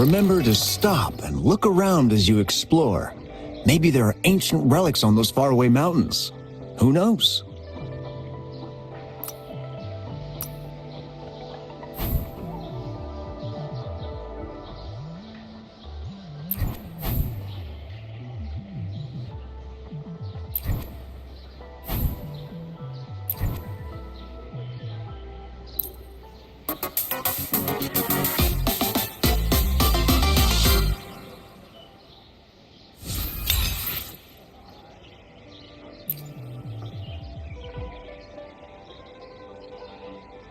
Remember to stop and look around as you explore. Maybe there are ancient relics on those faraway mountains. Who knows?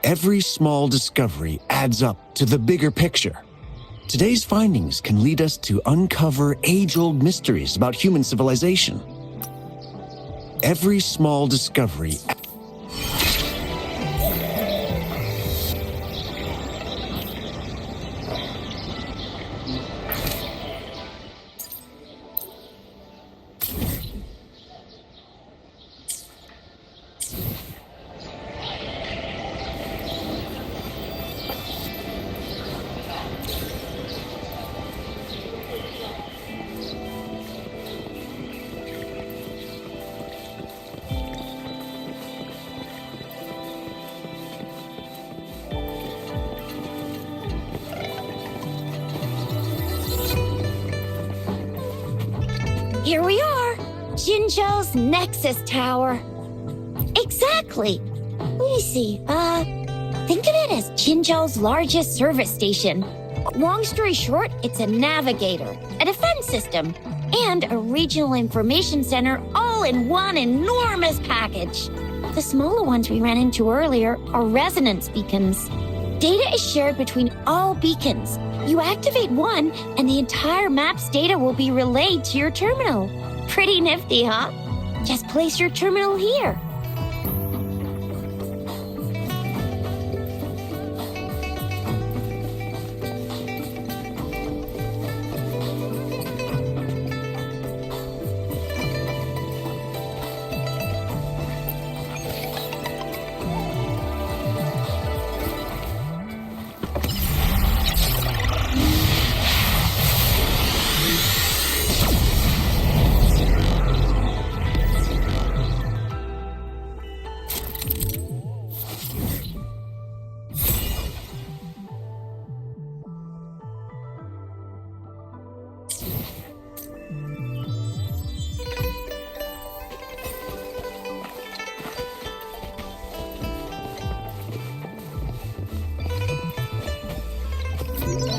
Every small discovery adds up to the bigger picture. Today's findings can lead us to uncover age-old mysteries about human civilization. Every small discovery Here we are, Jinzhou's Nexus Tower. Exactly. Let me see, think of it as Jinzhou's largest service station. Long story short, it's a navigator, a defense system, and a regional information center all in one enormous package. The smaller ones we ran into earlier are resonance beacons. Data is shared between all beacons. You activate one, and the entire map's data will be relayed to your terminal. Pretty nifty, huh? Just place your terminal here.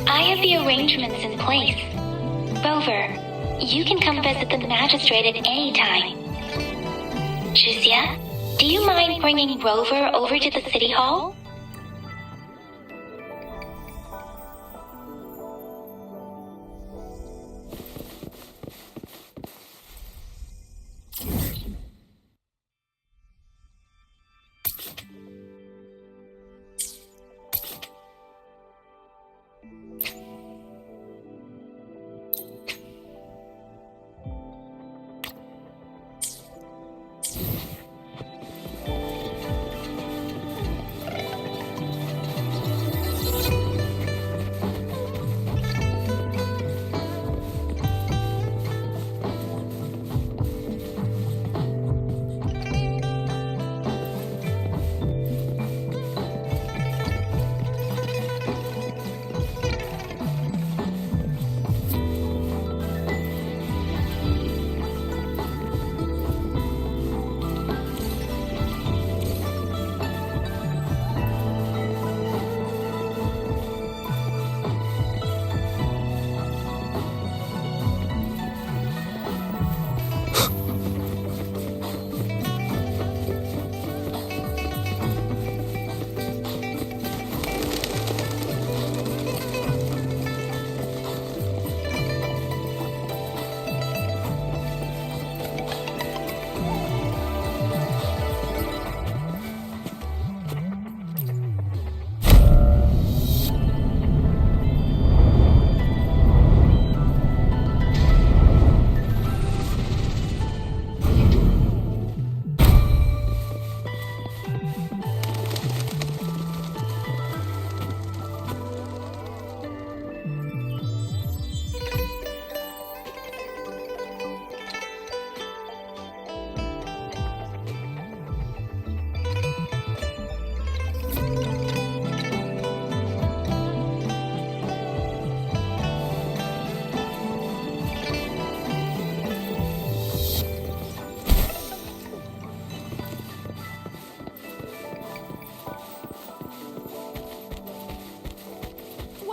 I have the arrangements in place. Rover, you can come visit the magistrate at any time. Juzia, do you mind bringing Rover over to the city hall?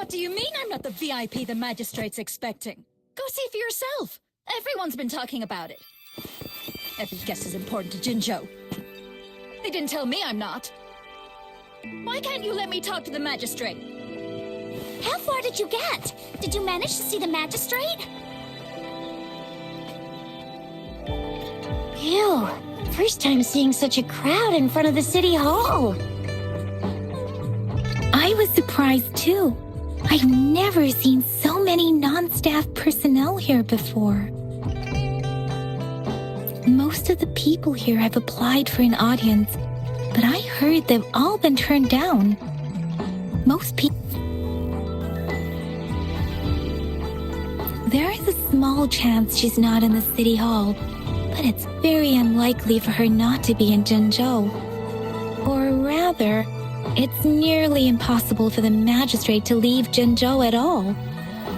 What do you mean I'm not the VIP the magistrate's expecting? Go see for yourself. Everyone's been talking about it. Every guest is important to Jinzhou. They didn't tell me I'm not. Why can't you let me talk to the magistrate? How far did you get? Did you manage to see the magistrate? Ew, first time seeing such a crowd in front of the city hall. I was surprised too. I've never seen so many non-staff personnel here before. Most of the people here have applied for an audience, but I heard they've all been turned down. Most people... There is a small chance she's not in the city hall, but it's very unlikely for her not to be in Jinzhou. Or rather, it's nearly impossible for the magistrate to leave Jinzhou at all.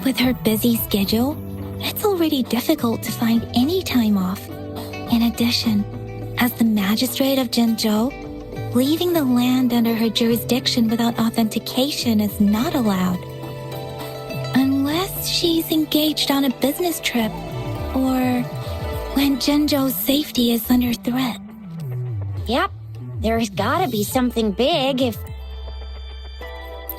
With her busy schedule, it's already difficult to find any time off. In addition, as the magistrate of Jinzhou, leaving the land under her jurisdiction without authentication is not allowed. Unless she's engaged on a business trip, or when Jinzhou's safety is under threat. Yep, there's gotta be something big if...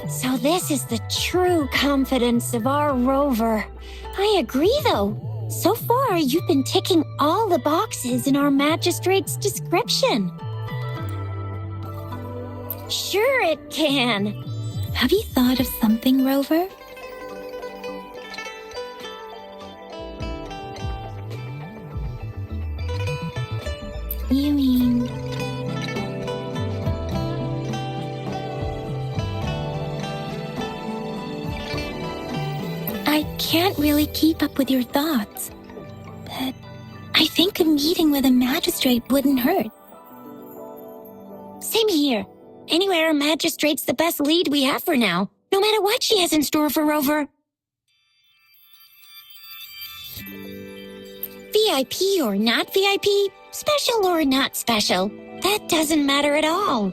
So this is the true confidence of our rover. I agree, though. So far, you've been ticking all the boxes in our magistrate's description. Sure it can. Have you thought of something, Rover? You mean... I can't really keep up with your thoughts, but I think a meeting with a magistrate wouldn't hurt. Same here. Anywhere a magistrate's the best lead we have for now, no matter what she has in store for Rover. VIP or not VIP, special or not special, that doesn't matter at all.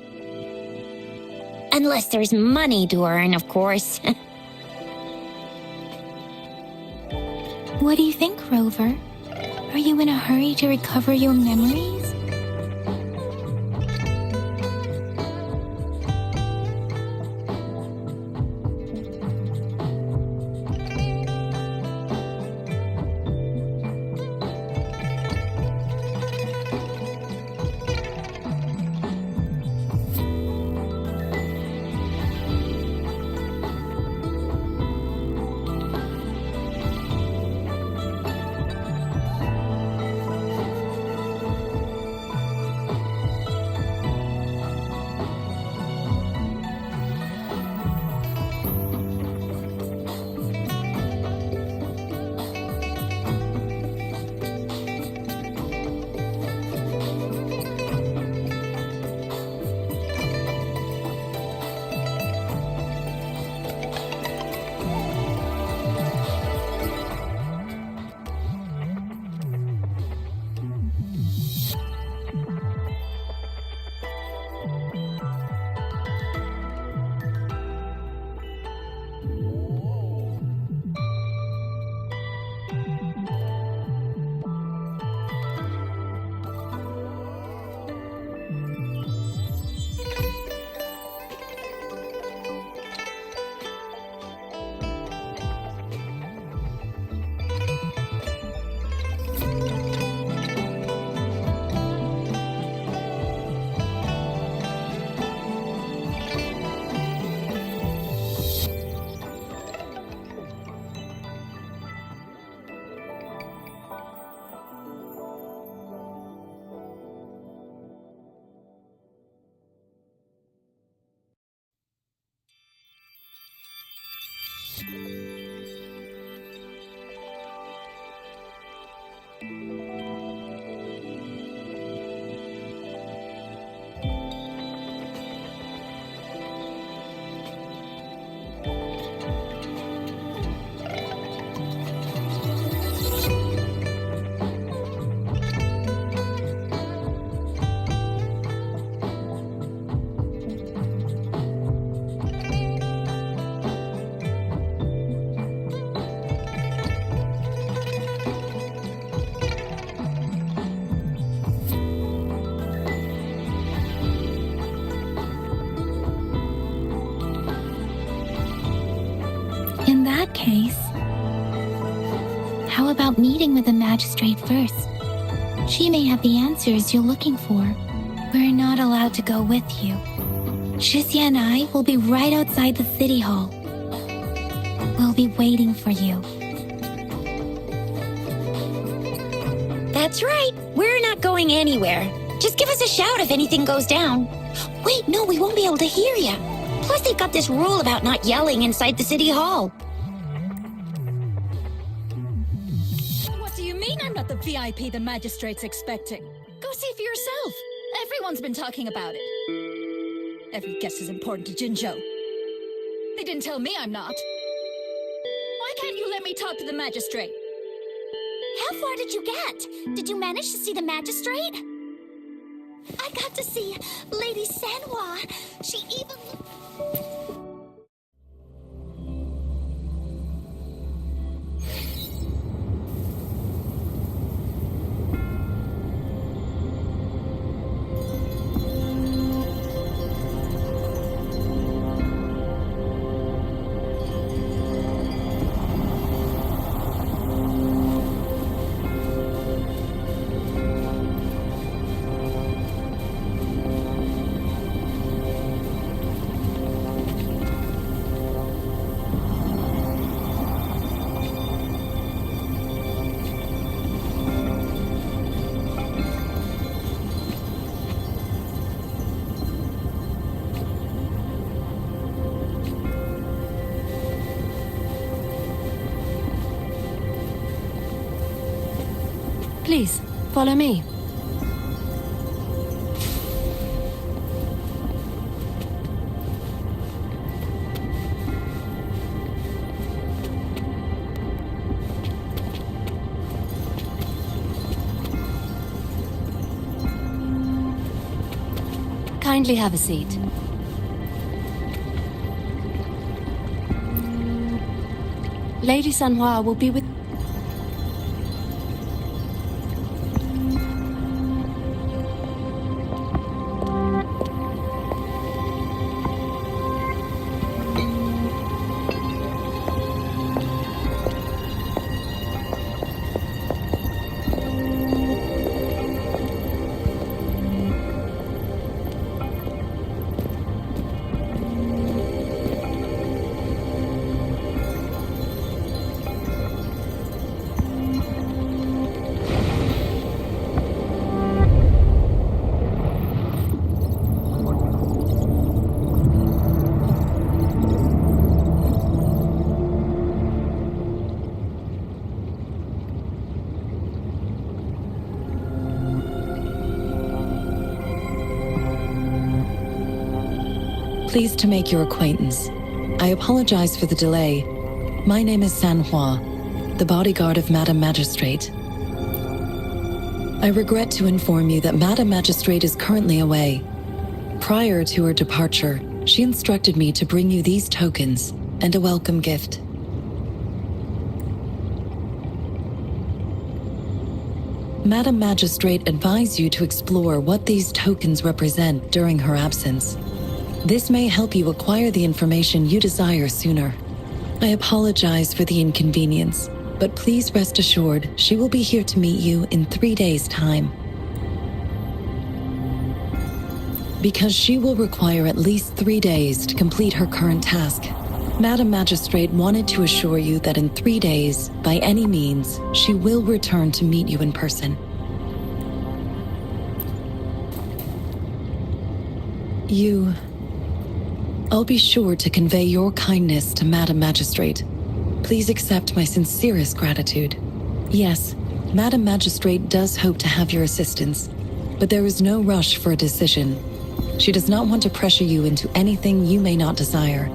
Unless there's money to earn, of course. What do you think, Rover? Are you in a hurry to recover your memories? case, how about meeting with the magistrate first? She may have the answers you're looking for. We're not allowed to go with you. Shizia and I will be right outside the city hall. We'll be waiting for you. That's right. We're not going anywhere. Just give us a shout if anything goes down. Wait, no, we won't be able to hear you. Plus, they've got this rule about not yelling inside the city hall. What do you mean I'm not the VIP the magistrate's expecting? Go see for yourself. Everyone's been talking about it. Every guest is important to Jinzhou. They didn't tell me I'm not. Why can't you let me talk to the magistrate? How far did you get? Did you manage to see the magistrate? I got to see Lady Sanhua. She even... Please, follow me. Kindly have a seat. Lady Sanhua will be with... Pleased to make your acquaintance. I apologize for the delay. My name is Sanhua, the bodyguard of Madam Magistrate. I regret to inform you that Madam Magistrate is currently away. Prior to her departure, she instructed me to bring you these tokens and a welcome gift. Madam Magistrate advised you to explore what these tokens represent during her absence. This may help you acquire the information you desire sooner. I apologize for the inconvenience, but please rest assured she will be here to meet you in 3 days' time. Because she will require at least 3 days to complete her current task, Madam Magistrate wanted to assure you that in 3 days, by any means, she will return to meet you in person. I'll be sure to convey your kindness to Madam Magistrate. Please accept my sincerest gratitude. Yes, Madam Magistrate does hope to have your assistance, but there is no rush for a decision. She does not want to pressure you into anything you may not desire.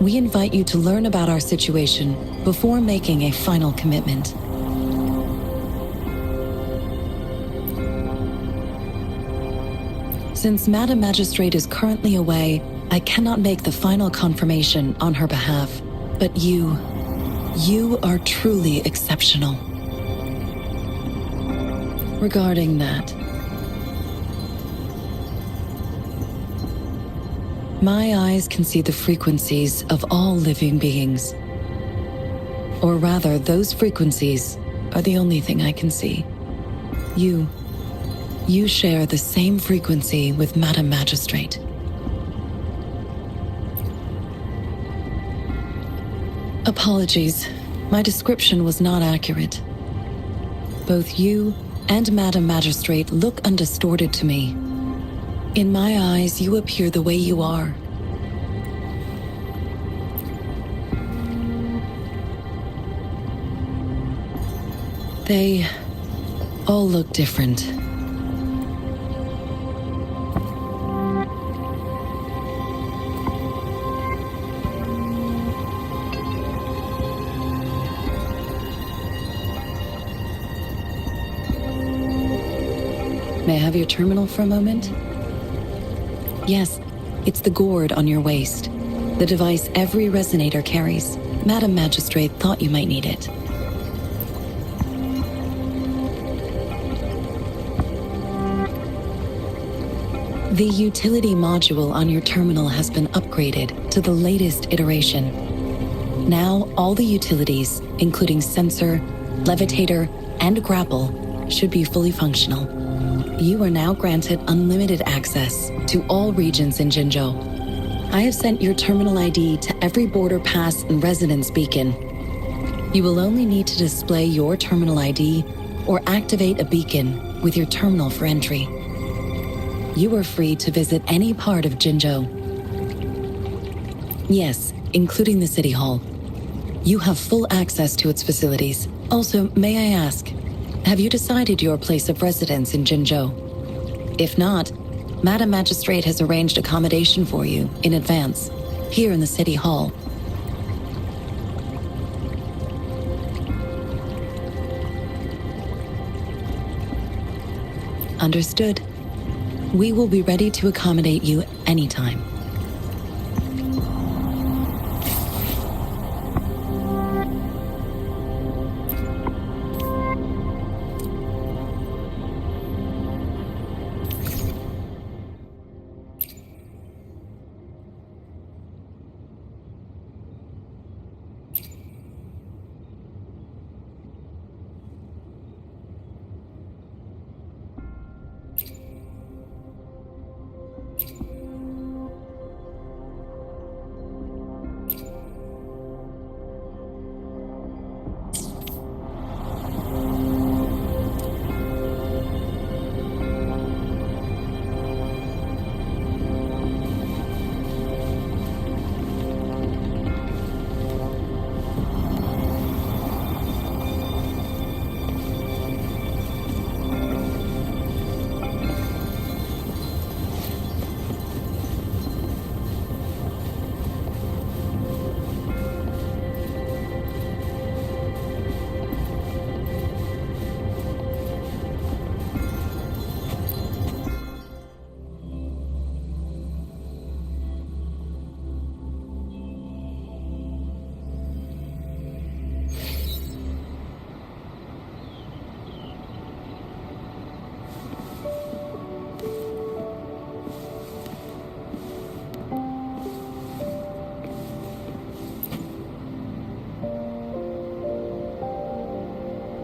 We invite you to learn about our situation before making a final commitment. Since Madam Magistrate is currently away, I cannot make the final confirmation on her behalf, but you are truly exceptional. Regarding that, my eyes can see the frequencies of all living beings. Or rather, those frequencies are the only thing I can see. You share the same frequency with Madam Magistrate. Apologies, my description was not accurate. Both you and Madam Magistrate look undistorted to me. In my eyes, you appear the way you are. They all look different. May I have your terminal for a moment? Yes, it's the gourd on your waist. The device every resonator carries. Madam Magistrate thought you might need it. The utility module on your terminal has been upgraded to the latest iteration. Now, all the utilities, including sensor, levitator, and grapple, should be fully functional. You are now granted unlimited access to all regions in Jinzhou. I have sent your terminal ID to every border pass and residence beacon. You will only need to display your terminal ID or activate a beacon with your terminal for entry. You are free to visit any part of Jinzhou. Yes, including the City Hall. You have full access to its facilities. Also, may I ask, have you decided your place of residence in Jinzhou? If not, Madam Magistrate has arranged accommodation for you in advance, here in the City Hall. Understood. We will be ready to accommodate you anytime.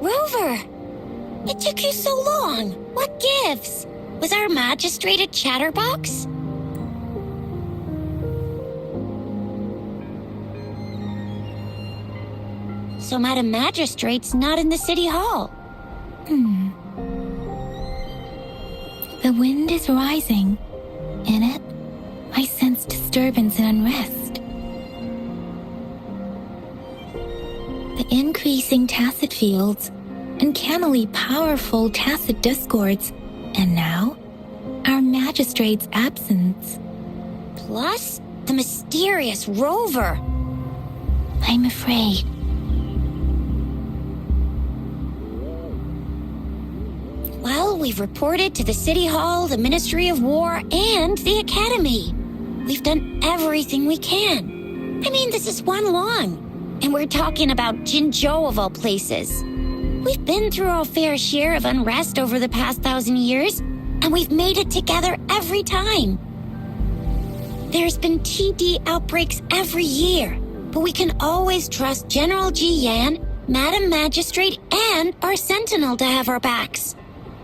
Rover! It took you so long. What gives? Was our magistrate a chatterbox? So Madam Magistrate's not in the City Hall. The wind is rising. In it, I sense disturbance and unrest. The increasing tacit fields, uncannily powerful tacit discords, and now, our magistrate's absence. Plus, the mysterious Rover. I'm afraid. Well, we've reported to the City Hall, the Ministry of War, and the Academy. We've done everything we can. I mean, this is one long. And we're talking about Jinzhou of all places. We've been through our fair share of unrest over the past 1,000 years, and we've made it together every time. There's been TD outbreaks every year, but we can always trust General Ji Yan, Madam Magistrate, and our Sentinel to have our backs.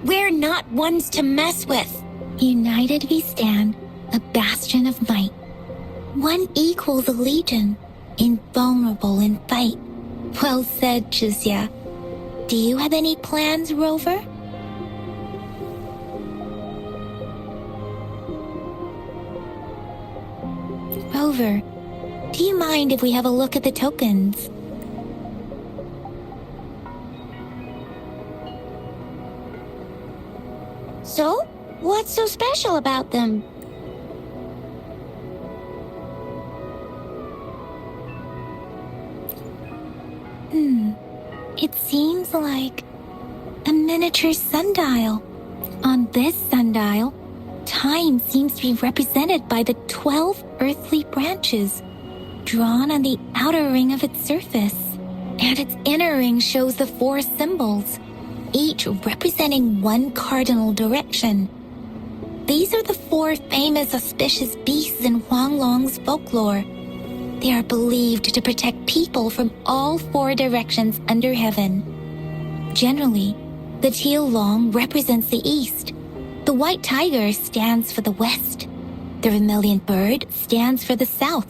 We're not ones to mess with. United we stand, a bastion of might. One equals a legion, invulnerable in fight. Well said, Chuzia. Do you have any plans, Rover? Rover, do you mind if we have a look at the tokens? So, what's so special about them? It seems like a miniature sundial. On this sundial, time seems to be represented by the 12 earthly branches drawn on the outer ring of its surface. And its inner ring shows the 4 symbols, each representing one cardinal direction. These are the 4 famous auspicious beasts in Huanglong's folklore. They are believed to protect people from all 4 directions under heaven. Generally, the teal long represents the east. The white tiger stands for the west. The vermilion bird stands for the south.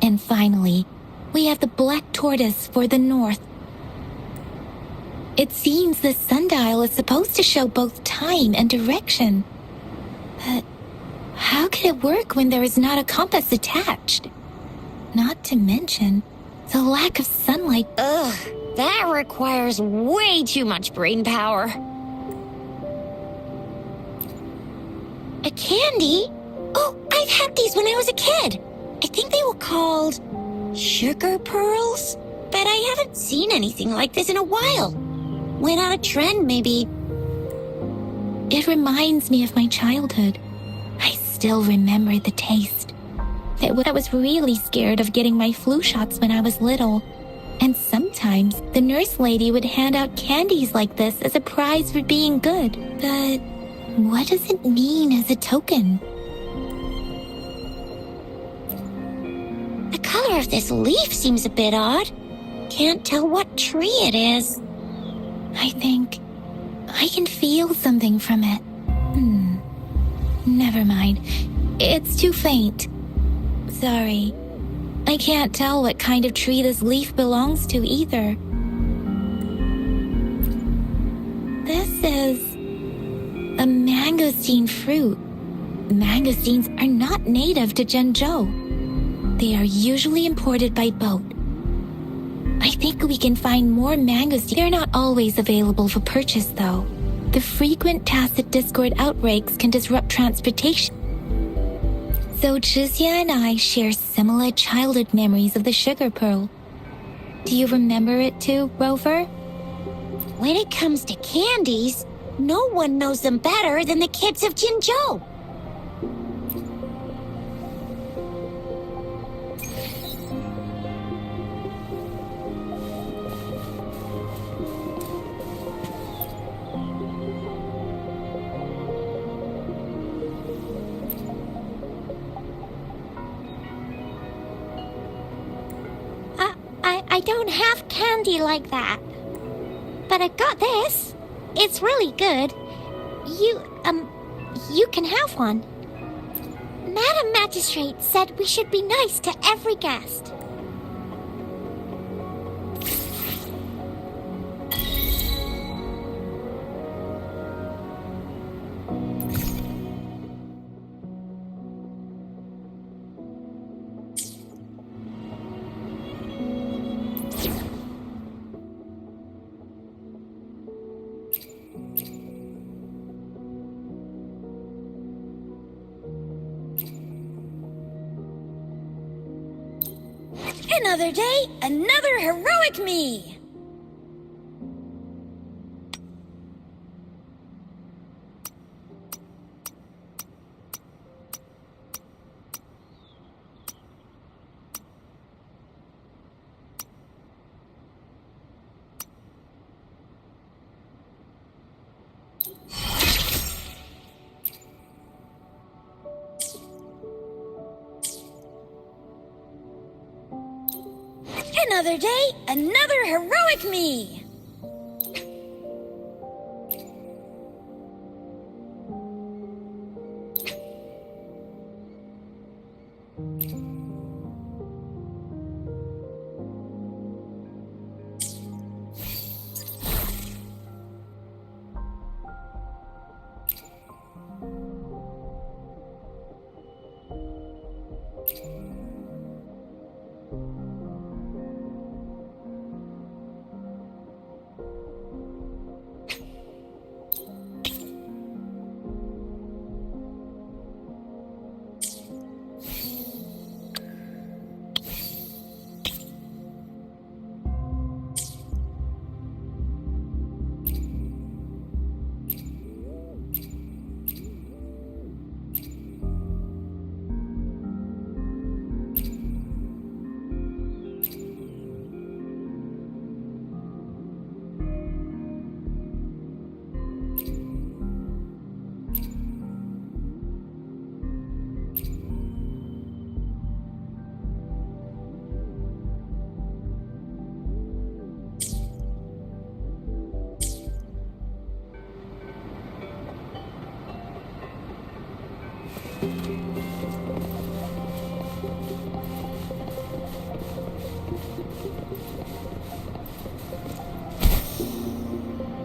And finally, we have the black tortoise for the north. It seems the sundial is supposed to show both time and direction. But how can it work when there is not a compass attached? Not to mention the lack of sunlight. Ugh, that requires way too much brain power. A candy? Oh, I've had these when I was a kid. I think they were called sugar pearls, but I haven't seen anything like this in a while. Went out of trend, maybe. It reminds me of my childhood. I still remember the taste. I was really scared of getting my flu shots when I was little. And sometimes the nurse lady would hand out candies like this as a prize for being good. But what does it mean as a token? The color of this leaf seems a bit odd. Can't tell what tree it is. I think I can feel something from it. Never mind. It's too faint. Sorry. I can't tell what kind of tree this leaf belongs to either. This is a mangosteen fruit. Mangosteens are not native to Zhengzhou. They are usually imported by boat. I think we can find more mangosteens. They're not always available for purchase, though. The frequent tacit discord outbreaks can disrupt transportation. So Chuzia and I share similar childhood memories of the sugar pearl. Do you remember it too, Rover? When it comes to candies, no one knows them better than the kids of Jinzhou. I don't have candy like that. But I got this. It's really good. You can have one. Madam Magistrate said we should be nice to every guest. Another day, another heroic me! Another day, another heroic me!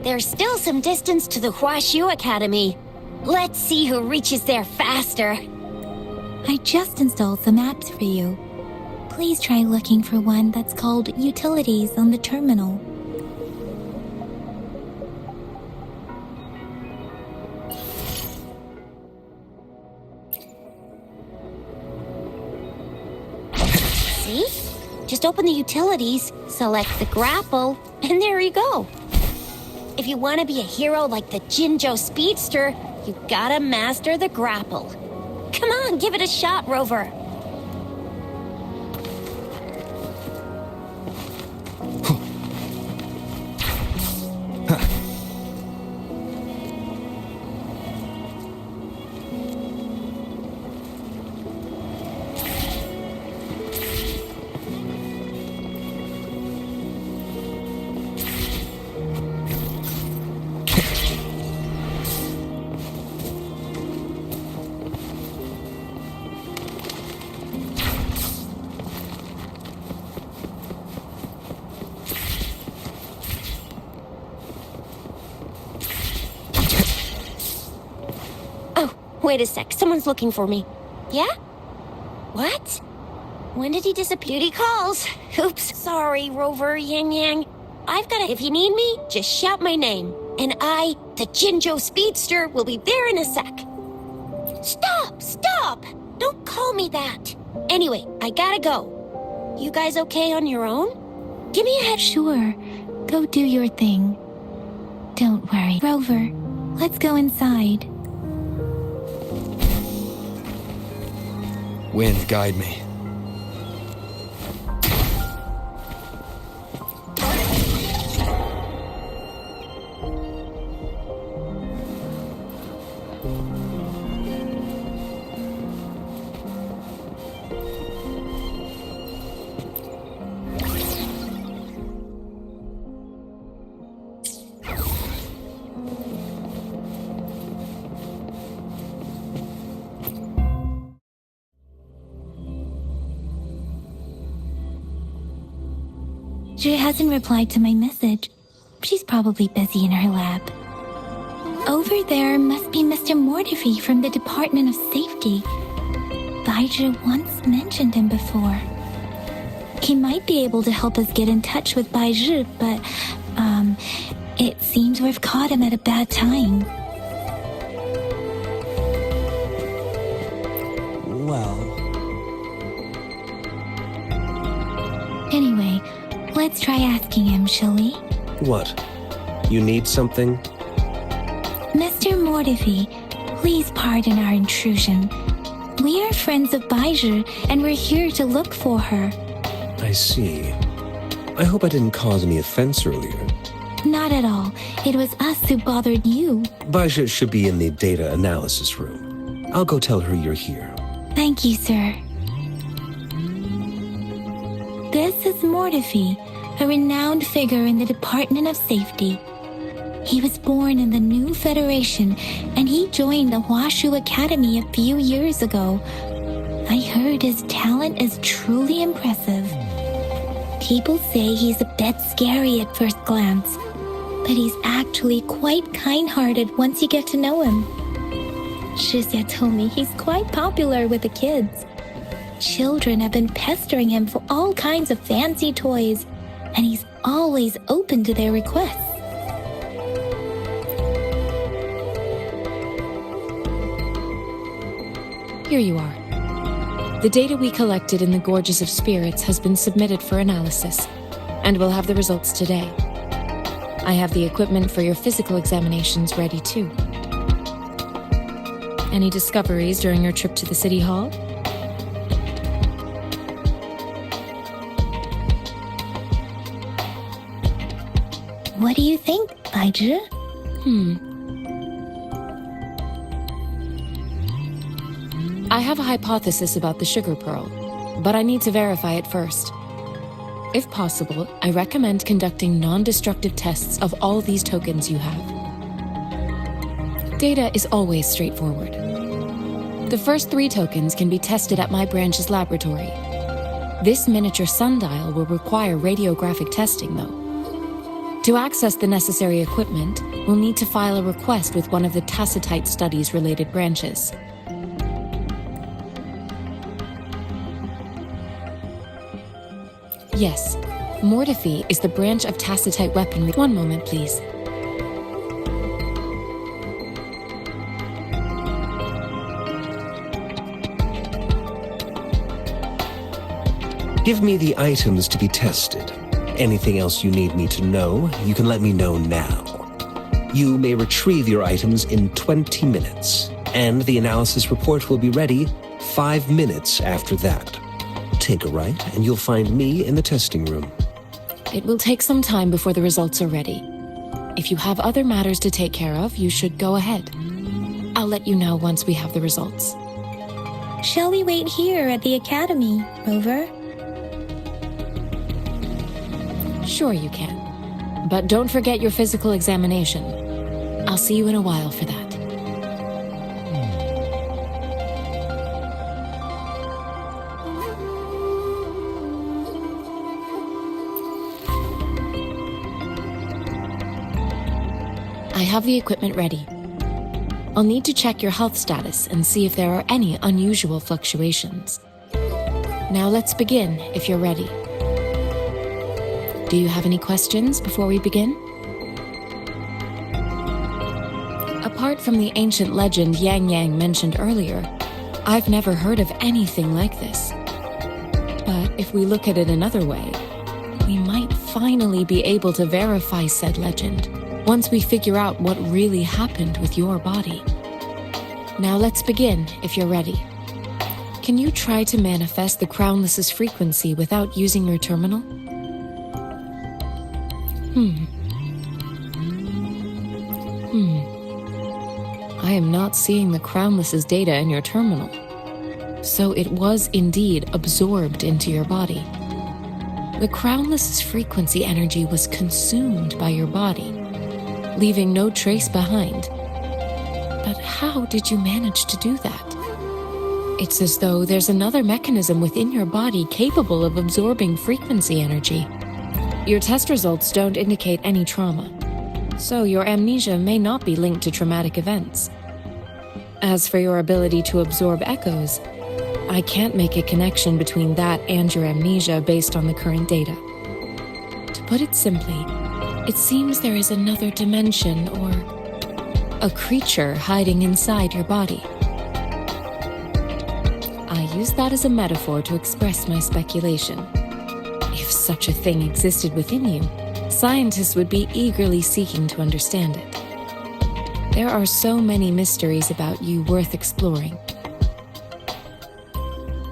There's still some distance to the WuWa Academy. Let's see who reaches there faster. I just installed the maps for you. Please try looking for one that's called Utilities on the terminal. See? Just open the utilities, select the grapple, and there you go. If you want to be a hero like the Jinzhou Speedster, you gotta master the grapple. Come on, give it a shot, Rover. Wait a sec, someone's looking for me. Yeah? What? When did he disappear? He calls. Oops, sorry, Rover, Yang Yang. I've got if you need me, just shout my name. And I, the Jinzhou Speedster, will be there in a sec. Stop! Don't call me that. Anyway, I gotta go. You guys okay on your own? Give me a head. Sure, go do your thing. Don't worry. Rover, let's go inside. Wind, guide me. She hasn't replied to my message. She's probably busy in her lab. Over there must be Mr. Mortifi from the Department of Safety. Baizhi once mentioned him before. He might be able to help us get in touch with Baizhi, but, it seems we've caught him at a bad time. Well... Anyway, let's try asking him, shall we? What? You need something? Mr. Mortifi, please pardon our intrusion. We are friends of Baizhi, and we're here to look for her. I see. I hope I didn't cause any offense earlier. Not at all. It was us who bothered you. Baizhi should be in the data analysis room. I'll go tell her you're here. Thank you, sir. This is Mortefi, a renowned figure in the Department of Safety. He was born in the new Federation, and he joined the Washu Academy a few years ago. I heard his talent is truly impressive. People say he's a bit scary at first glance, but he's actually quite kind-hearted once you get to know him. Shizia told me he's quite popular with the kids. Children have been pestering him for all kinds of fancy toys, and he's always open to their requests. Here you are. The data we collected in the Gorges of Spirits has been submitted for analysis, and we'll have the results today. I have the equipment for your physical examinations ready too. Any discoveries during your trip to the City Hall? What do you think, Baizhi? I have a hypothesis about the sugar pearl, but I need to verify it first. If possible, I recommend conducting non-destructive tests of all these tokens you have. Data is always straightforward. The first 3 tokens can be tested at my branch's laboratory. This miniature sundial will require radiographic testing, though. To access the necessary equipment, we'll need to file a request with one of the Tacitite Studies-related branches. Yes, Mortefi is the branch of Tacitite weaponry. One moment, please. Give me the items to be tested. Anything else you need me to know, you can let me know now. You may retrieve your items in 20 minutes, and the analysis report will be ready 5 minutes after that. Take a right, and you'll find me in the testing room. It will take some time before the results are ready. If you have other matters to take care of, you should go ahead. I'll let you know once we have the results. Shall we wait here at the Academy, Rover? Sure you can. But don't forget your physical examination. I'll see you in a while for that. I have the equipment ready. I'll need to check your health status and see if there are any unusual fluctuations. Now let's begin, if you're ready. Do you have any questions before we begin? Apart from the ancient legend Yang Yang mentioned earlier, I've never heard of anything like this. But if we look at it another way, we might finally be able to verify said legend once we figure out what really happened with your body. Now let's begin, if you're ready. Can you try to manifest the Crownless's frequency without using your terminal? I am not seeing the Crownless's data in your terminal. So it was indeed absorbed into your body. The Crownless's frequency energy was consumed by your body, leaving no trace behind. But how did you manage to do that? It's as though there's another mechanism within your body capable of absorbing frequency energy. Your test results don't indicate any trauma, so your amnesia may not be linked to traumatic events. As for your ability to absorb echoes, I can't make a connection between that and your amnesia based on the current data. To put it simply, it seems there is another dimension or a creature hiding inside your body. I use that as a metaphor to express my speculation. If such a thing existed within you, scientists would be eagerly seeking to understand it. There are so many mysteries about you worth exploring.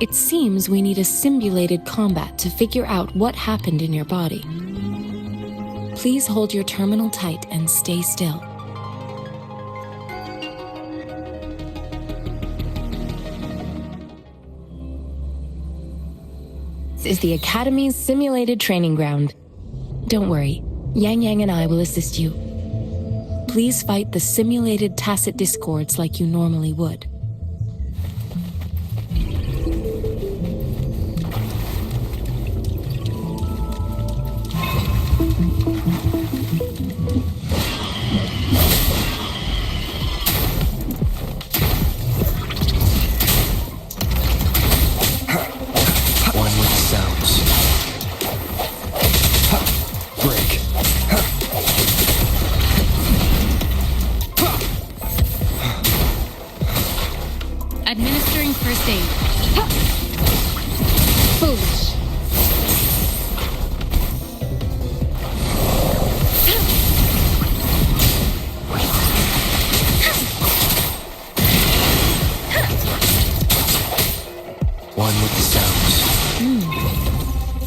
It seems we need a simulated combat to figure out what happened in your body. Please hold your terminal tight and stay still. is the Academy's simulated training ground. Don't worry, Yang Yang and I will assist you. Please fight the simulated tacit discords like you normally would. One with sounds. Break. Administering first aid. Foolish. One with the sounds.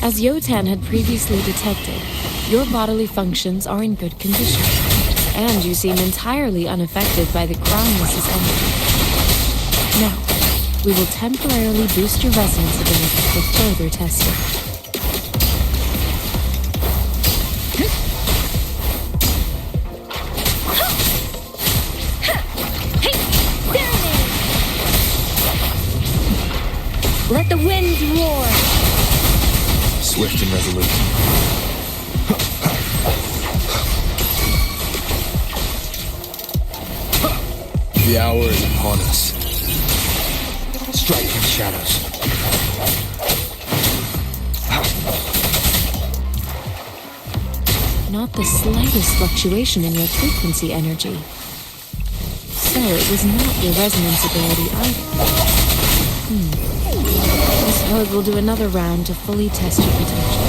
As Yotan had previously detected, your bodily functions are in good condition, and you seem entirely unaffected by the Crownless's energy. Now, we will temporarily boost your resonance ability for further testing. Let the winds roar. Swift and resolute. The hour is upon us. Strike in shadows. Not the slightest fluctuation in your frequency energy. So it was not your resonance ability either. I suppose we'll do another round to fully test your potential.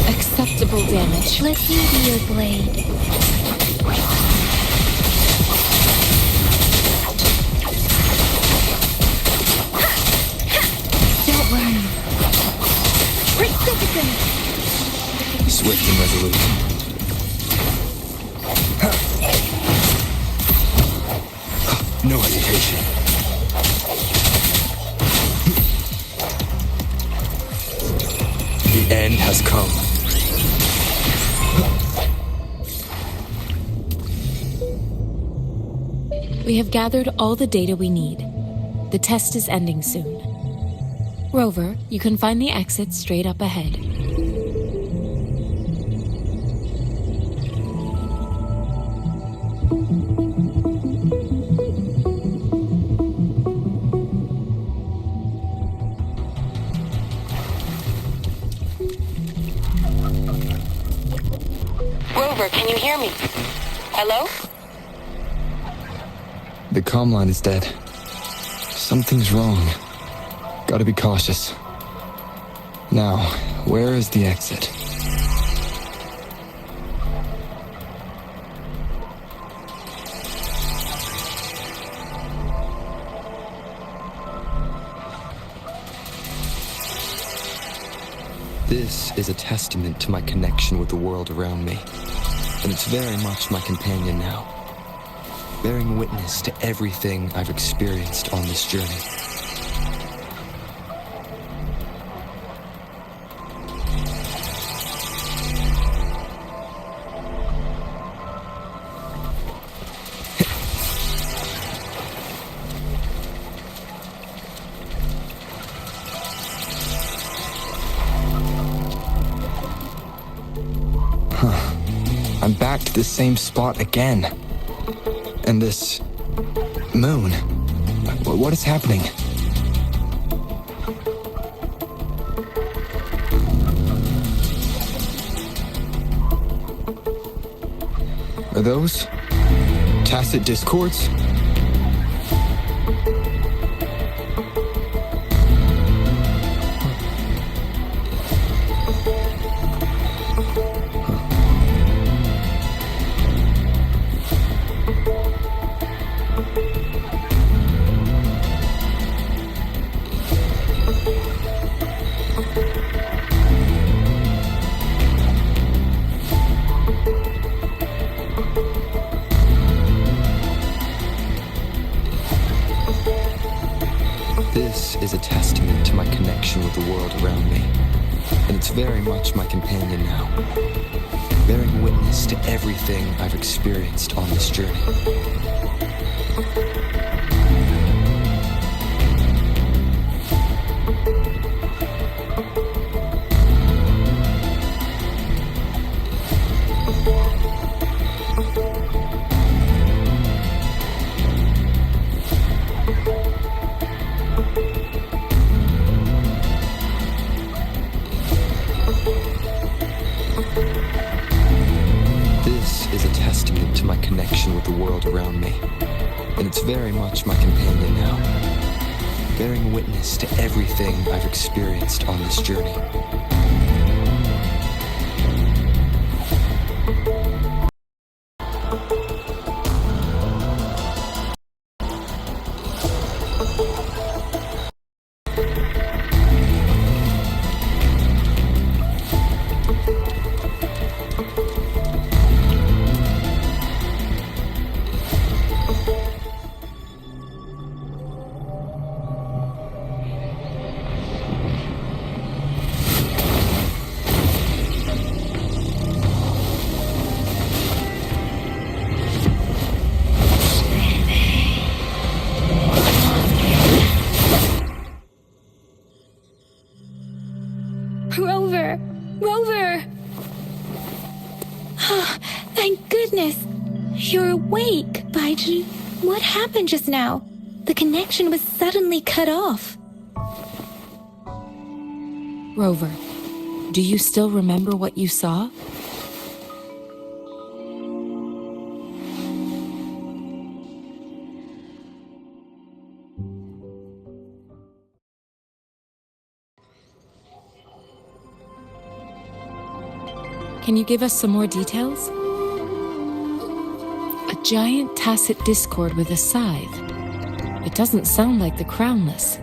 Acceptable damage. Let me be your blade. Don't worry. Precipitant. Swift and resolute. No hesitation. The end has come. We have gathered all the data we need. The test is ending soon. Rover, you can find the exit straight up ahead. Rover, can you hear me? Hello? The comm line is dead. Something's wrong. Gotta be cautious. Now, where is the exit? This is a testament to my connection with the world around me, and it's very much my companion now, bearing witness to everything I've experienced on this journey. I'm back to the same spot again. And this moon. What is happening? Are those tacit discords? This is a testament to my connection with the world around me, and it's very much my companion now, bearing witness to everything I've experienced on this journey. This is a testament to my connection with the world around me, and it's very much my companion now, bearing witness to everything I've experienced on this journey. Rover! Rover! Thank goodness! You're awake, Baiji. What happened just now? The connection was suddenly cut off. Rover, do you still remember what you saw? Can you give us some more details? A giant tacit discord with a scythe. It doesn't sound like the Crownless.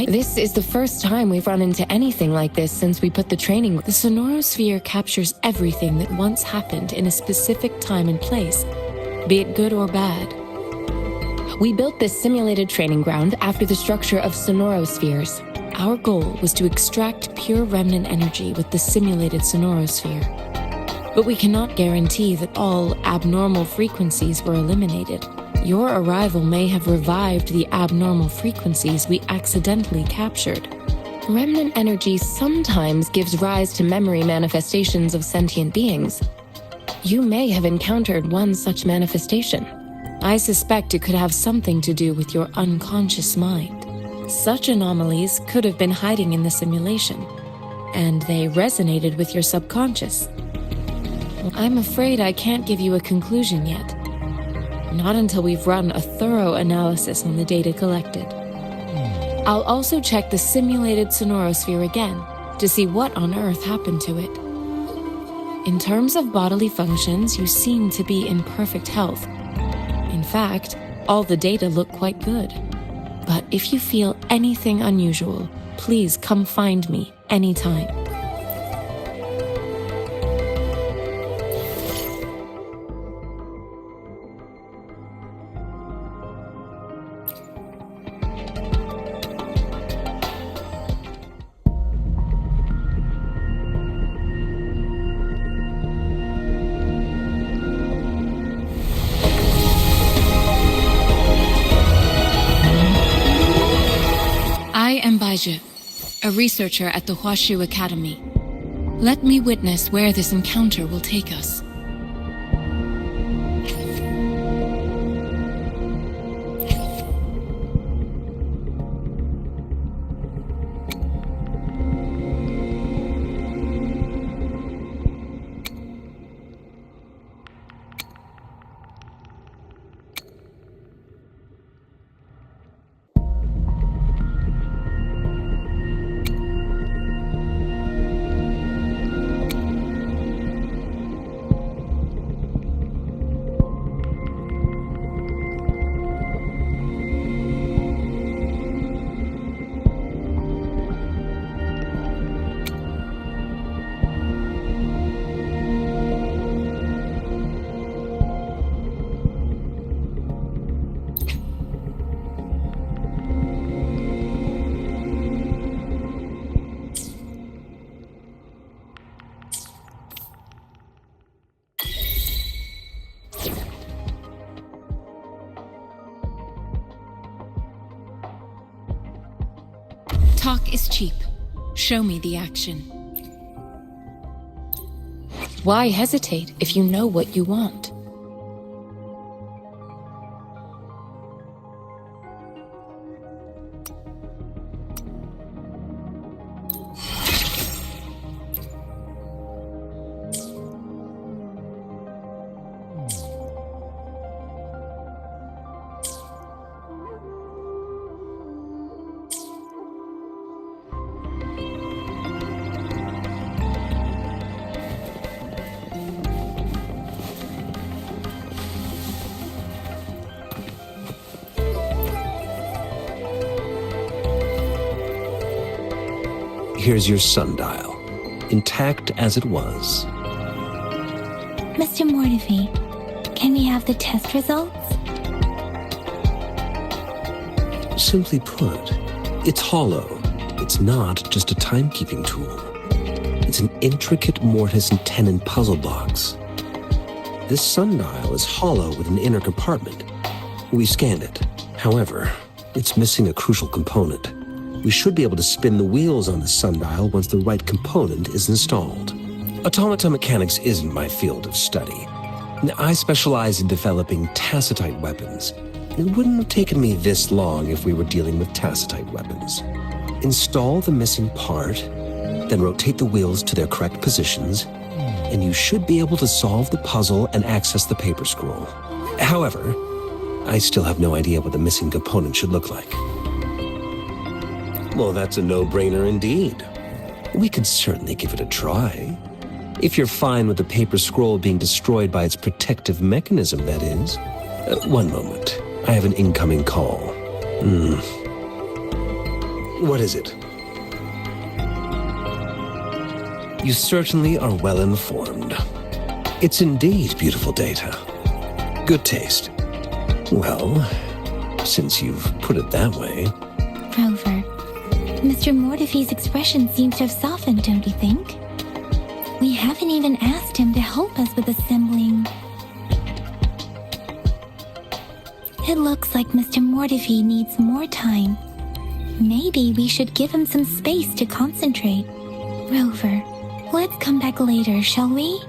This is the first time we've run into anything like this since we put the training. The Sonorosphere captures everything that once happened in a specific time and place, be it good or bad. We built this simulated training ground after the structure of Sonorospheres. Our goal was to extract pure remnant energy with the simulated Sonorosphere. But we cannot guarantee that all abnormal frequencies were eliminated. Your arrival may have revived the abnormal frequencies we accidentally captured. Remnant energy sometimes gives rise to memory manifestations of sentient beings. You may have encountered one such manifestation. I suspect it could have something to do with your unconscious mind. Such anomalies could have been hiding in the simulation, and they resonated with your subconscious. I'm afraid I can't give you a conclusion yet. Not until we've run a thorough analysis on the data collected. I'll also check the simulated Sonorosphere again to see what on earth happened to it. In terms of bodily functions, you seem to be in perfect health. In fact, all the data look quite good. But if you feel anything unusual, please come find me anytime. I am Baiji, a researcher at the Huashu Academy. Let me witness where this encounter will take us. Talk is cheap. Show me the action. Why hesitate if you know what you want? Here's your sundial, intact as it was. Mr. Mortefi, can we have the test results? Simply put, it's hollow. It's not just a timekeeping tool. It's an intricate mortise and tenon puzzle box. This sundial is hollow with an inner compartment. We scanned it. However, it's missing a crucial component. We should be able to spin the wheels on the sundial once the right component is installed. Automata mechanics isn't my field of study. I specialize in developing tacitite weapons. It wouldn't have taken me this long if we were dealing with tacitite weapons. Install the missing part, then rotate the wheels to their correct positions, and you should be able to solve the puzzle and access the paper scroll. However, I still have no idea what the missing component should look like. Well, that's a no-brainer indeed. We could certainly give it a try. If you're fine with the paper scroll being destroyed by its protective mechanism, that is. One moment. I have an incoming call. What is it? You certainly are well informed. It's indeed beautiful data. Good taste. Well, since you've put it that way... Rover, Mr. Mortefi's expression seems to have softened, don't you think? We haven't even asked him to help us with assembling. It looks like Mr. Mortefi needs more time. Maybe we should give him some space to concentrate. Rover, let's come back later, shall we?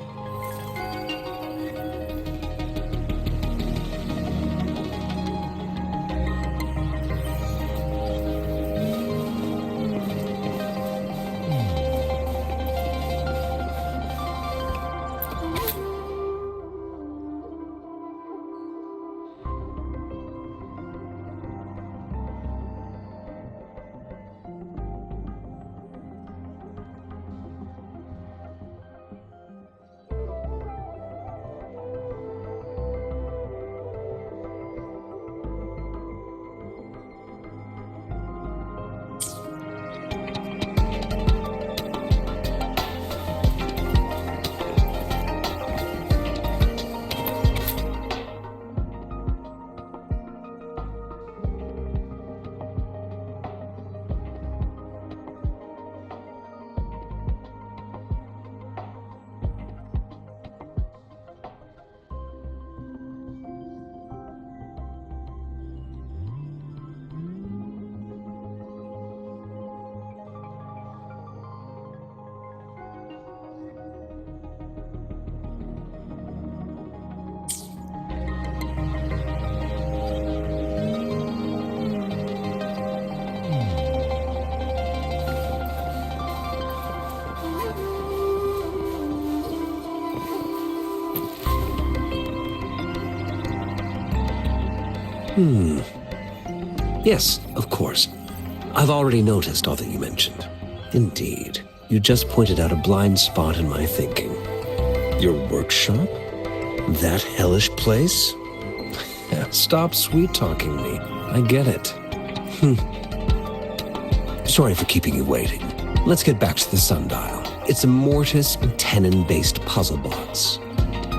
Yes, of course. I've already noticed all that you mentioned. Indeed, you just pointed out a blind spot in my thinking. Your workshop? That hellish place? Stop sweet-talking me. I get it. Sorry for keeping you waiting. Let's get back to the sundial. It's a mortise and tenon-based puzzle box.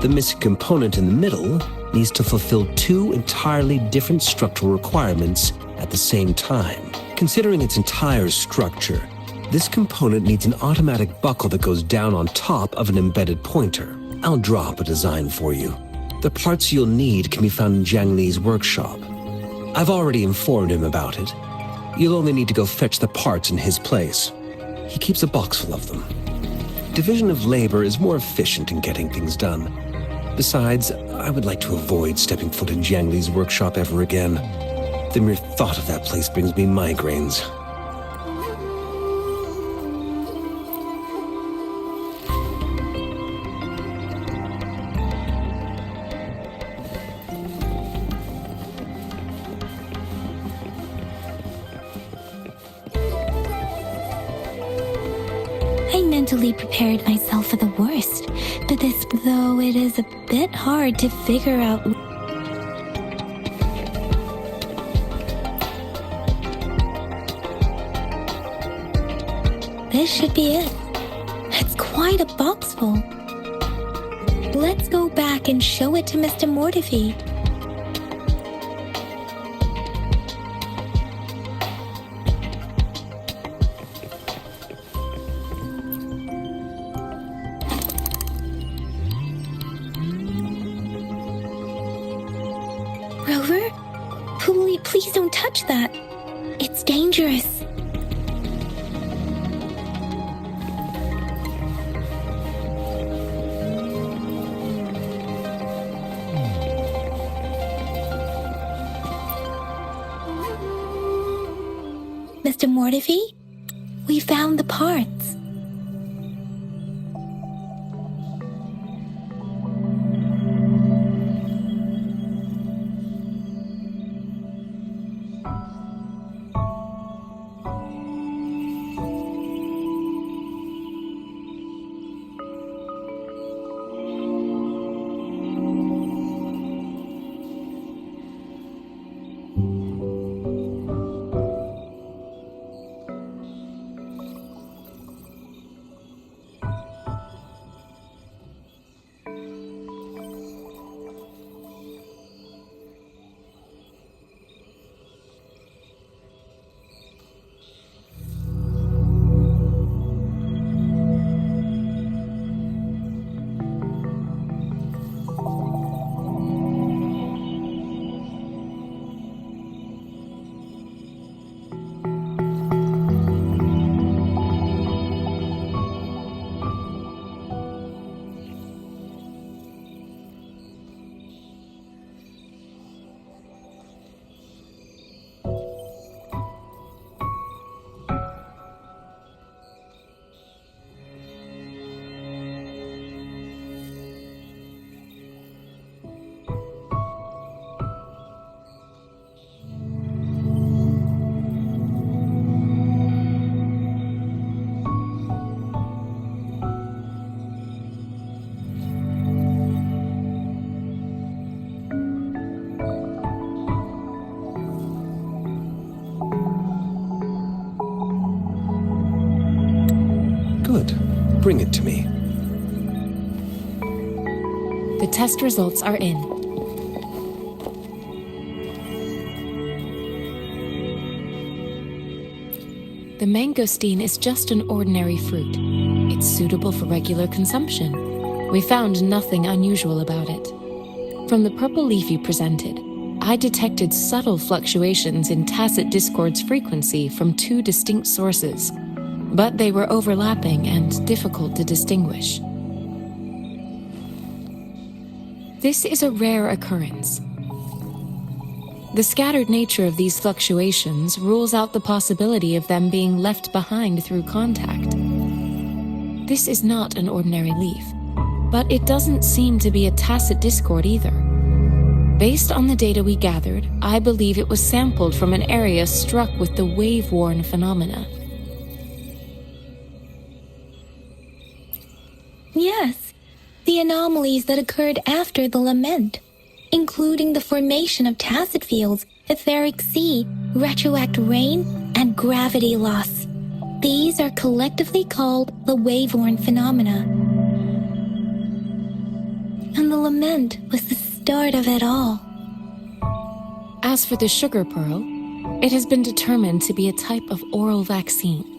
The missing component in the middle needs to fulfill two entirely different structural requirements at the same time. Considering its entire structure, this component needs an automatic buckle that goes down on top of an embedded pointer. I'll drop a design for you. The parts you'll need can be found in Jiang Li's workshop. I've already informed him about it. You'll only need to go fetch the parts in his place. He keeps a box full of them. Division of labor is more efficient in getting things done. Besides, I would like to avoid stepping foot in Jiang Li's workshop ever again. The mere thought of that place brings me migraines. I mentally prepared myself for the worst, but though it is a bit hard to figure out. This should be it. It's quite a box full. Let's go back and show it to Mr. Mortifi. Rover? Please don't touch that. It's dangerous. Mr. Mortifi, we found the parts. Good. Bring it to me. The test results are in. The mangosteen is just an ordinary fruit. It's suitable for regular consumption. We found nothing unusual about it. From the purple leaf you presented, I detected subtle fluctuations in tacit discord's frequency from two distinct sources, but they were overlapping and difficult to distinguish. This is a rare occurrence. The scattered nature of these fluctuations rules out the possibility of them being left behind through contact. This is not an ordinary leaf, but it doesn't seem to be a tacit discord either. Based on the data we gathered, I believe it was sampled from an area struck with the wave-worn phenomena. Yes, the anomalies that occurred after the lament, including the formation of tacit fields, etheric sea, retroact rain, and gravity loss. These are collectively called the wave-worn phenomena. And the lament was the start of it all. As for the sugar pearl, it has been determined to be a type of oral vaccine.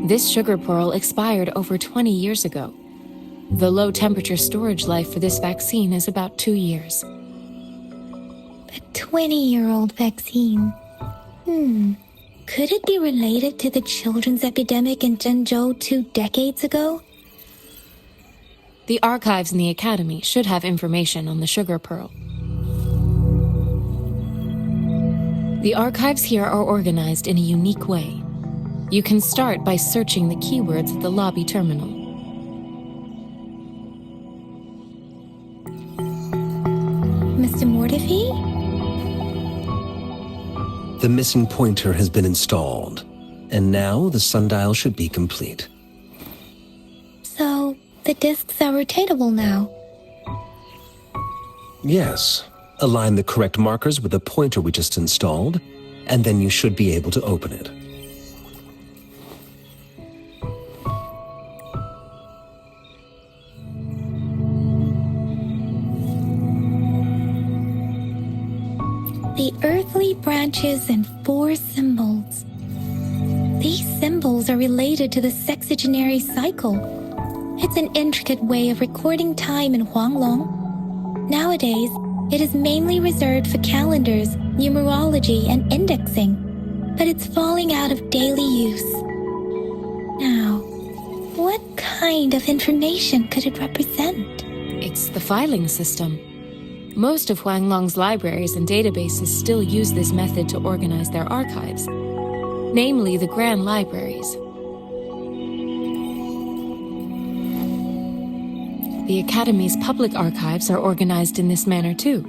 This sugar pearl expired over 20 years ago. The low-temperature storage life for this vaccine is about 2 years. A 20-year-old vaccine. Could it be related to the children's epidemic in Zhengzhou 2 decades ago? The archives in the Academy should have information on the sugar pearl. The archives here are organized in a unique way. You can start by searching the keywords at the lobby terminal. Mr. Mortefi? The missing pointer has been installed, and now the sundial should be complete. So, the discs are rotatable now. Yes. Align the correct markers with the pointer we just installed, and then you should be able to open it. The earthly branches and 4 symbols. These symbols are related to the sexagenary cycle. It's an intricate way of recording time in Huanglong. Nowadays, it is mainly reserved for calendars, numerology, and indexing, but it's falling out of daily use. Now, what kind of information could it represent? It's the filing system. Most of Huanglong's libraries and databases still use this method to organize their archives, namely the Grand Libraries. The Academy's public archives are organized in this manner too.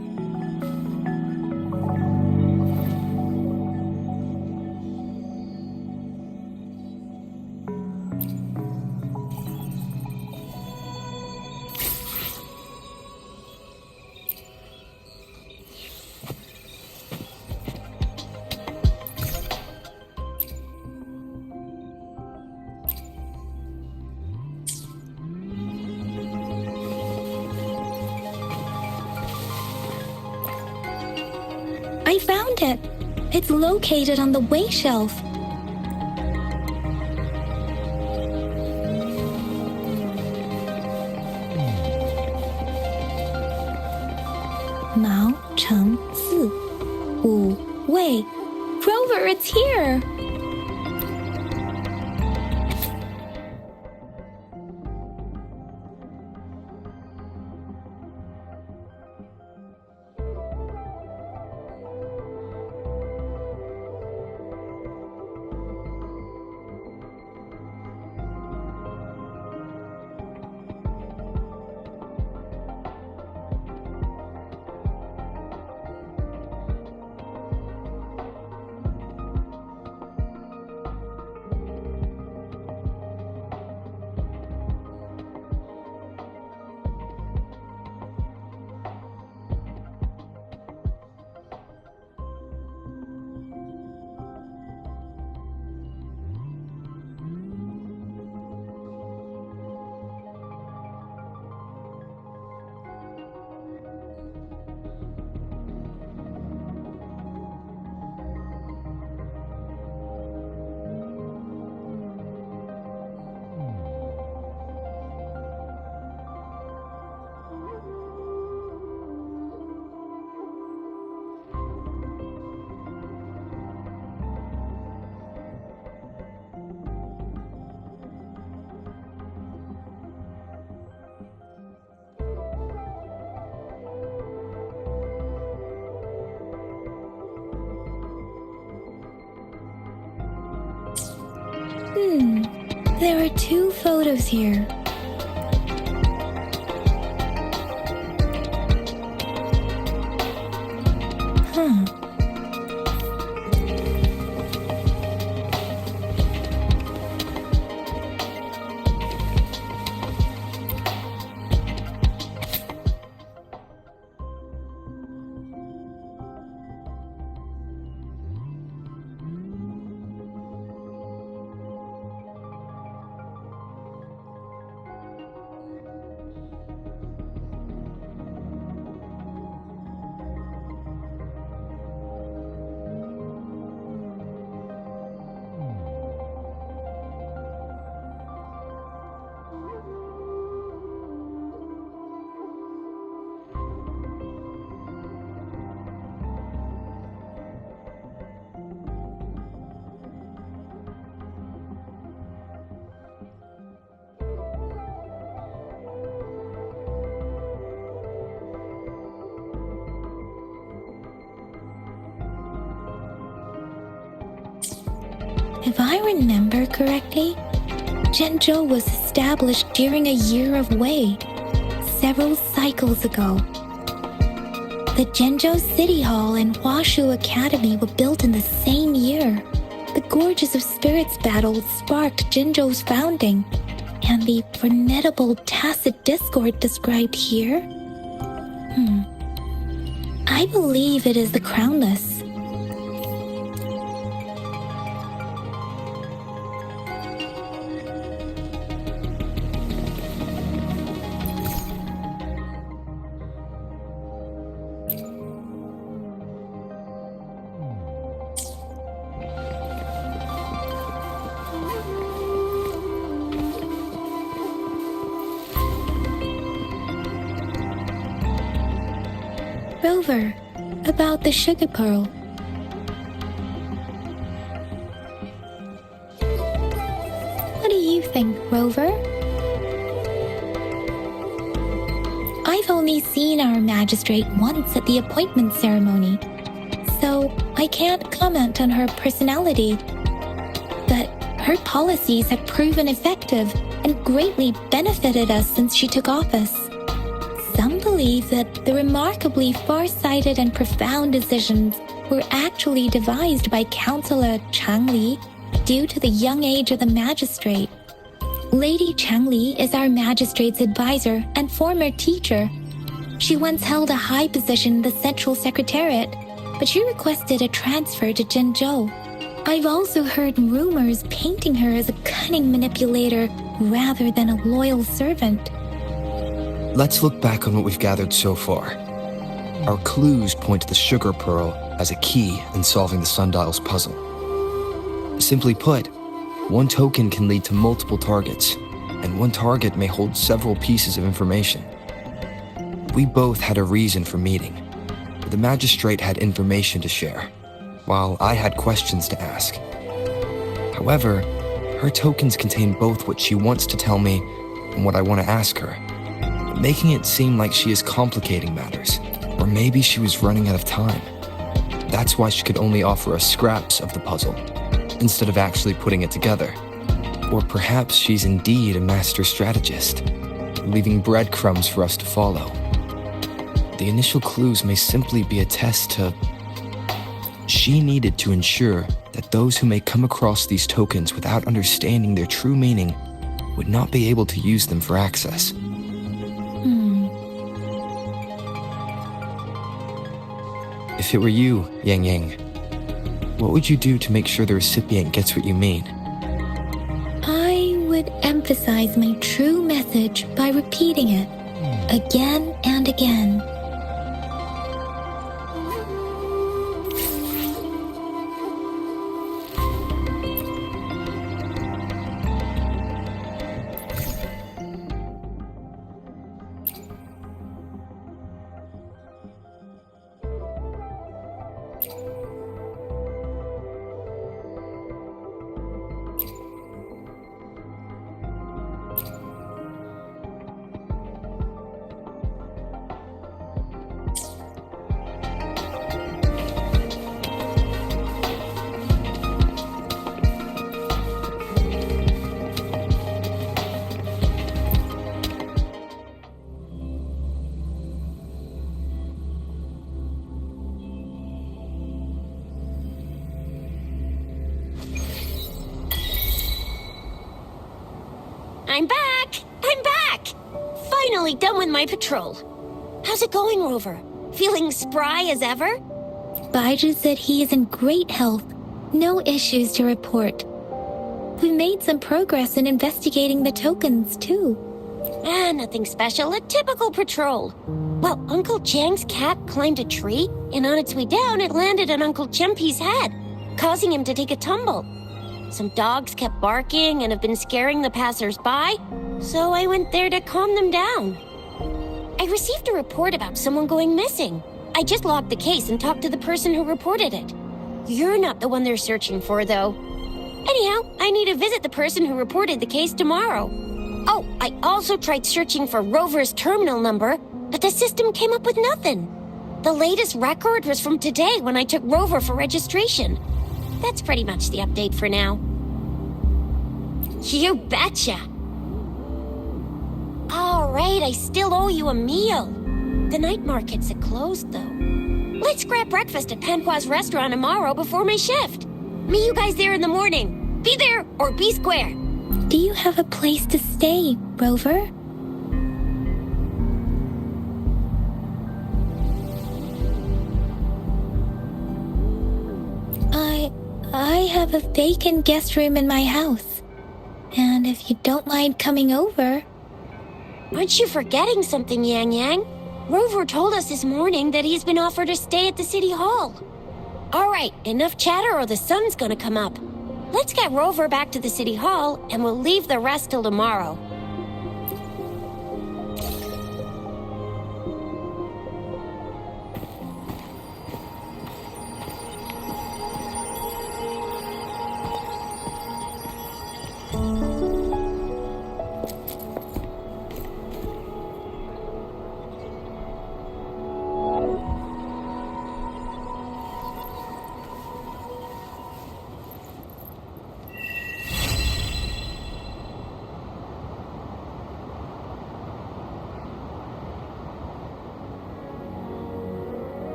I found it. It's located on the way shelf. Mao Cheng Zi. WuWa. Rover, it's here. There are 2 photos here. If I remember correctly, Zhenzhou was established during a year of Wei, several cycles ago. The Zhenzhou City Hall and Huashu Academy were built in the same year. The Gorges of Spirits battle sparked Zhenzhou's founding, and the formidable tacit discord described here? I believe it is the Crownless. Rover, about the sugar pearl. What do you think, Rover? I've only seen our magistrate once at the appointment ceremony, so I can't comment on her personality. But her policies have proven effective and greatly benefited us since she took office. Some believe that the remarkably far-sighted and profound decisions were actually devised by Councillor Changli due to the young age of the magistrate. Lady Changli is our magistrate's advisor and former teacher. She once held a high position in the Central Secretariat, but she requested a transfer to Zhenzhou. I've also heard rumors painting her as a cunning manipulator rather than a loyal servant. Let's look back on what we've gathered so far. Our clues point to the sugar pearl as a key in solving the sundial's puzzle. Simply put, one token can lead to multiple targets, and one target may hold several pieces of information. We both had a reason for meeting. The magistrate had information to share, while I had questions to ask. However, her tokens contain both what she wants to tell me and what I want to ask her, making it seem like she is complicating matters, or maybe she was running out of time. That's why she could only offer us scraps of the puzzle, instead of actually putting it together. Or perhaps she's indeed a master strategist, leaving breadcrumbs for us to follow. The initial clues may simply be a test to... She needed to ensure that those who may come across these tokens without understanding their true meaning would not be able to use them for access. If it were you, Yang Yang, what would you do to make sure the recipient gets what you mean? I would emphasize my true message by repeating it again and again. I'm back! I'm back! Finally done with my patrol. How's it going, Rover? Feeling spry as ever? Baiju said he is in great health. No issues to report. We made some progress in investigating the tokens, too. Nothing special. A typical patrol. Well, Uncle Chang's cat climbed a tree, and on its way down, it landed on Uncle Chempi's head, causing him to take a tumble. Some dogs kept barking and have been scaring the passers-by, so I went there to calm them down. I received a report about someone going missing. I just logged the case and talked to the person who reported it. You're not the one they're searching for, though. Anyhow, I need to visit the person who reported the case tomorrow. Oh, I also tried searching for Rover's terminal number, but the system came up with nothing. The latest record was from today when I took Rover for registration. That's pretty much the update for now. You betcha. All right, I still owe you a meal. The night markets are closed, though. Let's grab breakfast at Panqua's restaurant tomorrow before my shift. Meet you guys there in the morning. Be there or be square. Do you have a place to stay, Rover? I have a vacant guest room in my house. And if you don't mind coming over... Aren't you forgetting something, Yang Yang? Rover told us this morning that he's been offered a stay at the city hall. All right, enough chatter or the sun's gonna come up. Let's get Rover back to the city hall and we'll leave the rest till tomorrow.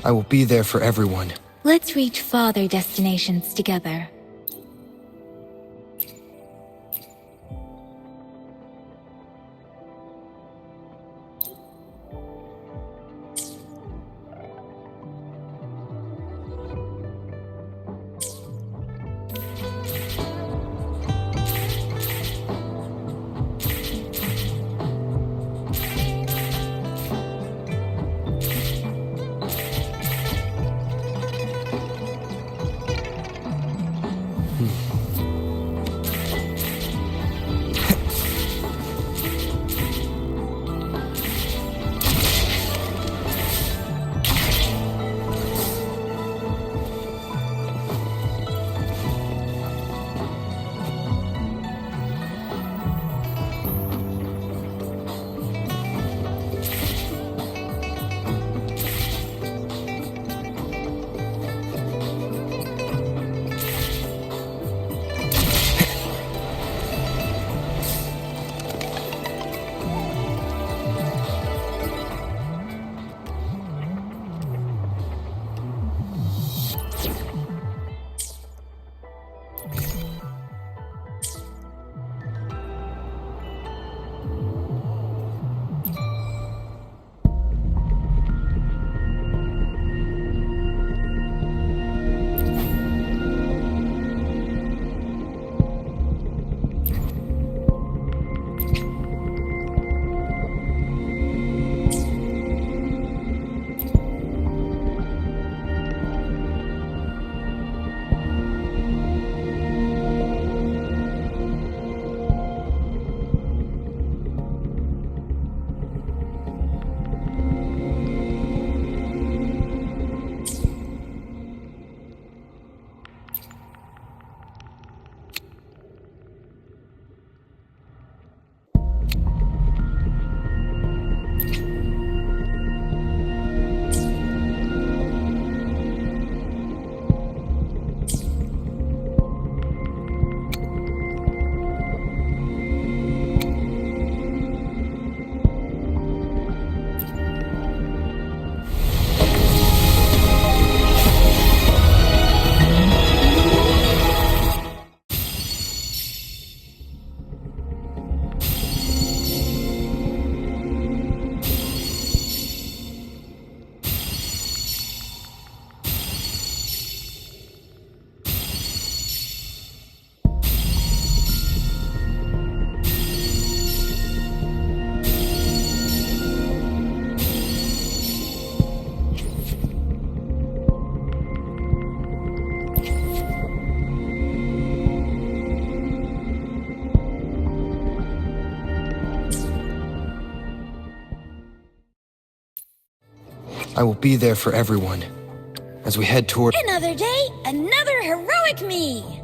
I will be there for everyone. Let's reach farther destinations together. I will be there for everyone as we head toward... Another day, another heroic me!